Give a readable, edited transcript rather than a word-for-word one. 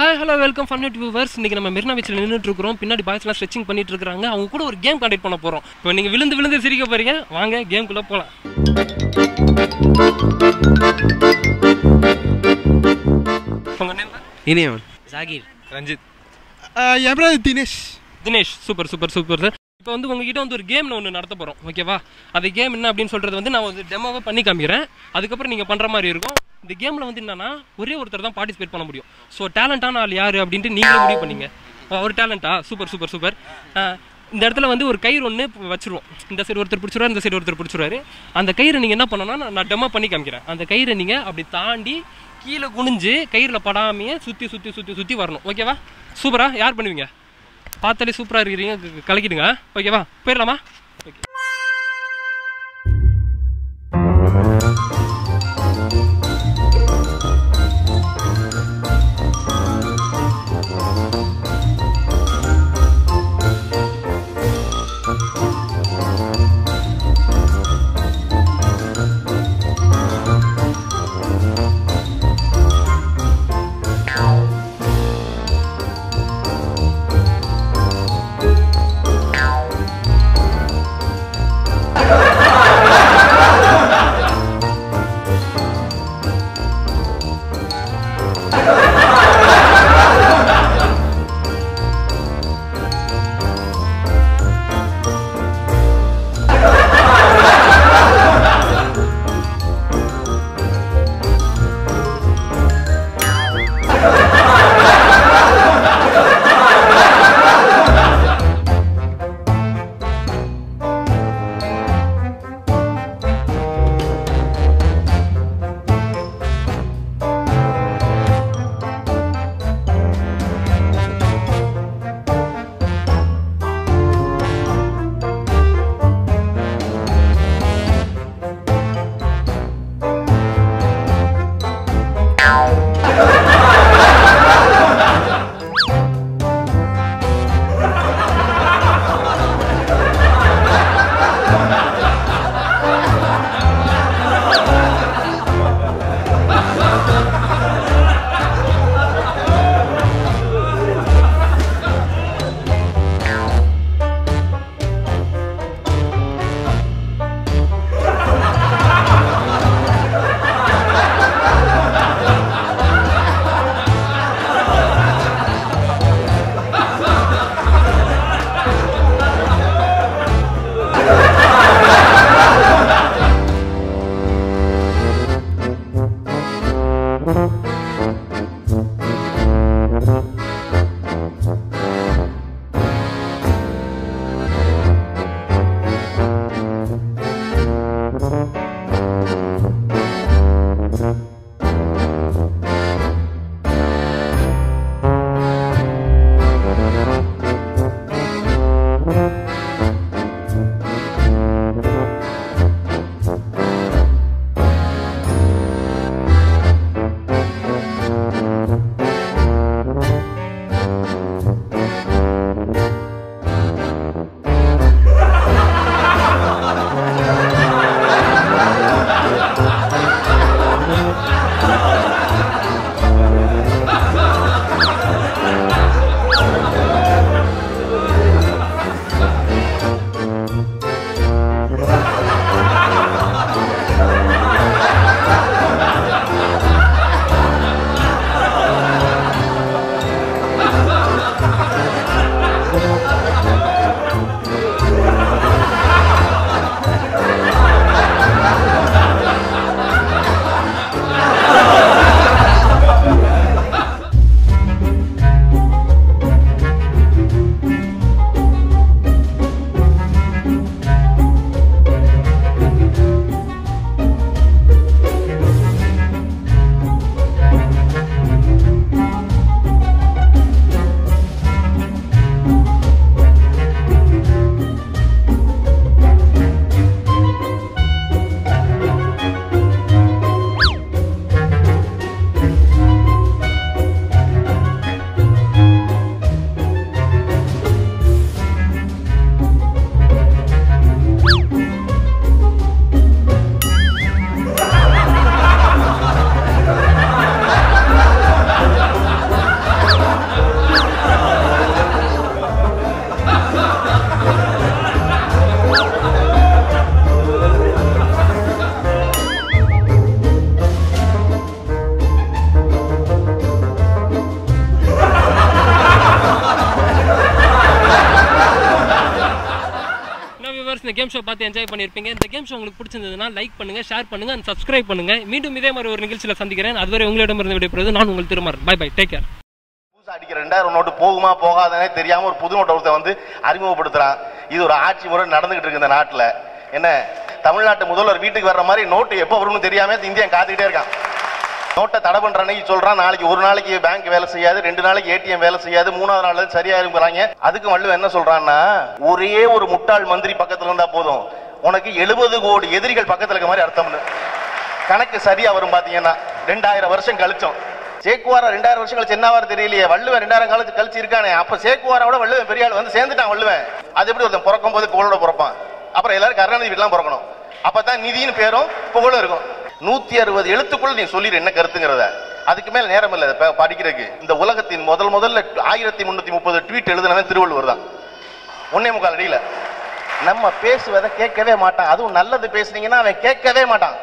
Hi hello welcome fun newt viewers. இன்றைக்கி நம்ம மெரினா பீச்சில் நின்றுட்டு இருக்கிறோம். பின்னாடி பாய்ஸ்லாம் ஸ்ட்ரெச்சிங் பண்ணிட்டு இருக்காங்க. அவங்க கூட ஒரு கேம் கண்டக்ட் பண்ண போகிறோம். இப்போ நீங்கள் விழுந்து விழுந்து சிரிக்க போகிறீங்க. வாங்க கேம்குள்ளே போகலாம். உங்கள் நேம்? இனியவன். ஜாகிர். ரஞ்சித். என் பேர் Dinesh. Super super super sir. இப்போ வந்து உங்ககிட்ட வந்து ஒரு கேம் ஒன்று நடத்த போகிறோம், ஓகேவா? அந்த கேம் என்ன அப்படின்னு சொல்கிறது வந்து நான் ஒரு டெமோவை பண்ணி காமிக்கிறேன். அதுக்கப்புறம் நீங்கள் பண்ணுற மாதிரி இருக்கும். இந்த கேமில் வந்து என்னன்னா ஒரே ஒருத்தர் தான் பார்ட்டிசிபேட் பண்ண முடியும். ஸோ டேலண்டான ஆள் யார் அப்படின்ட்டு நீங்களே முடிவு பண்ணீங்க. ஒரு டேலண்டா? Super super super. இந்த இடத்துல வந்து ஒரு கயிறு ஒன்று வச்சுருவோம். இந்த சைடு ஒருத்தர் பிடிச்சிருவாரு, இந்த சைடு ஒருத்தர் பிடிச்சிருவாரு. அந்த கயிறை நீங்கள் என்ன பண்ணணும்னா நான் டெமோ பண்ணி காமிக்கிறேன். அந்த கயிறை நீங்கள் அப்படி தாண்டி கீழே குனிஞ்சு கயிறில் படாமையே சுற்றி சுற்றி சுற்றி சுற்றி வரணும், ஓகேவா? சூப்பரா? யார் பண்ணுவீங்க? பார்த்தாலே சூப்பராக இருக்கிறீங்க, கலக்கிடுங்க, ஓகேவா? போயிடலாமா? ஓகே. கேம் ஷோ பார்த்து என்ஜாய் பண்ணியிருப்பீங்க. இந்த கேம் ஷோ உங்களுக்கு பிடிச்சிருந்ததுன்னா லைக் பண்ணுங்க, ஷேர் பண்ணுங்க அண்ட் சப்ஸ்கிரைப் பண்ணுங்க. மீண்டும் இதே மாதிரி ஒரு நிகழ்ச்சியில் சந்திக்கிறேன். அதுவரை உங்களிடமிருந்து விடைபெறுவது நான் உங்கள் Thirumaran. Bye bye, take care. அடிக்கிற 2000 நோட்டு போகுமா போகாதனே தெரியாம ஒரு புது நோட்டை ஒருத்தன் வந்து அறிமுகப்படுத்துறான். இது ஒரு ஆட்சி முறை நடந்துகிட்டு இருக்கு இந்த நாட்டில். என்ன தமிழ்நாட்டு முதல்வர் வீட்டுக்கு வர்ற மாதிரி நோட்டு எப்போ வரும்னு தெரியாம இந்தியா காத்துக்கிட்டே இருக்கான். நோட்டை தடை பண்ற அன்னைக்கு சொல்றான், நாளைக்கு ஒரு நாளைக்கு பேங்க் வேலை செய்யாது, 2 நாளைக்கு ஏடிஎம் வேலை செய்யாது, 3ஆவது நாள் சரியா இருக்கிறாங்க. அதுக்கு வள்ளுவன் என்ன சொல்றான்னா, ஒரே ஒரு முட்டாள் மந்திரி பக்கத்துல இருந்தா போதும், உனக்கு 70 கோடி எதிரிகள் பக்கத்துல இருக்க மாதிரி அர்த்தம்னு. கணக்கு சரியா வரும். பாத்தீங்கன்னா 2000 வருஷம் கழிச்சோம். சேக்குவாரா 2000 வருஷம் கழிச்சு என்னவாரு தெரியலையே. வள்ளுவன் 2000 கழிச்சு இருக்கானே. அப்ப சேக்குவாரோட வள்ளுவன் பெரிய ஆள் வந்து சேர்ந்துட்டான். வள்ளுவன் அது எப்படி ஒருத்தன் பிறக்கும் போது புகழோட பிறப்பான். அப்புறம் எல்லாரும் கருணாநிதி வீட்டுலாம் பிறக்கணும். அப்பதான் நிதியின் பேரும் புகழும் இருக்கும். 160 எழுத்துக்குள்ள நீ சொல்லிடு என்ன கருத்துங்கிறத. அதுக்கு மேல நேரம் இல்ல படிக்கிறதுக்கு. இந்த உலகத்தின் முதல்ல 1330 ட்வீட் எழுதினவன் திருவள்ளுவர் தான். 1.25 அடியில. நம்ம பேசுவதை கேட்கவே மாட்டான். அதுவும் நல்லது பேசுனீங்கன்னா அவன் கேட்கவே மாட்டான்.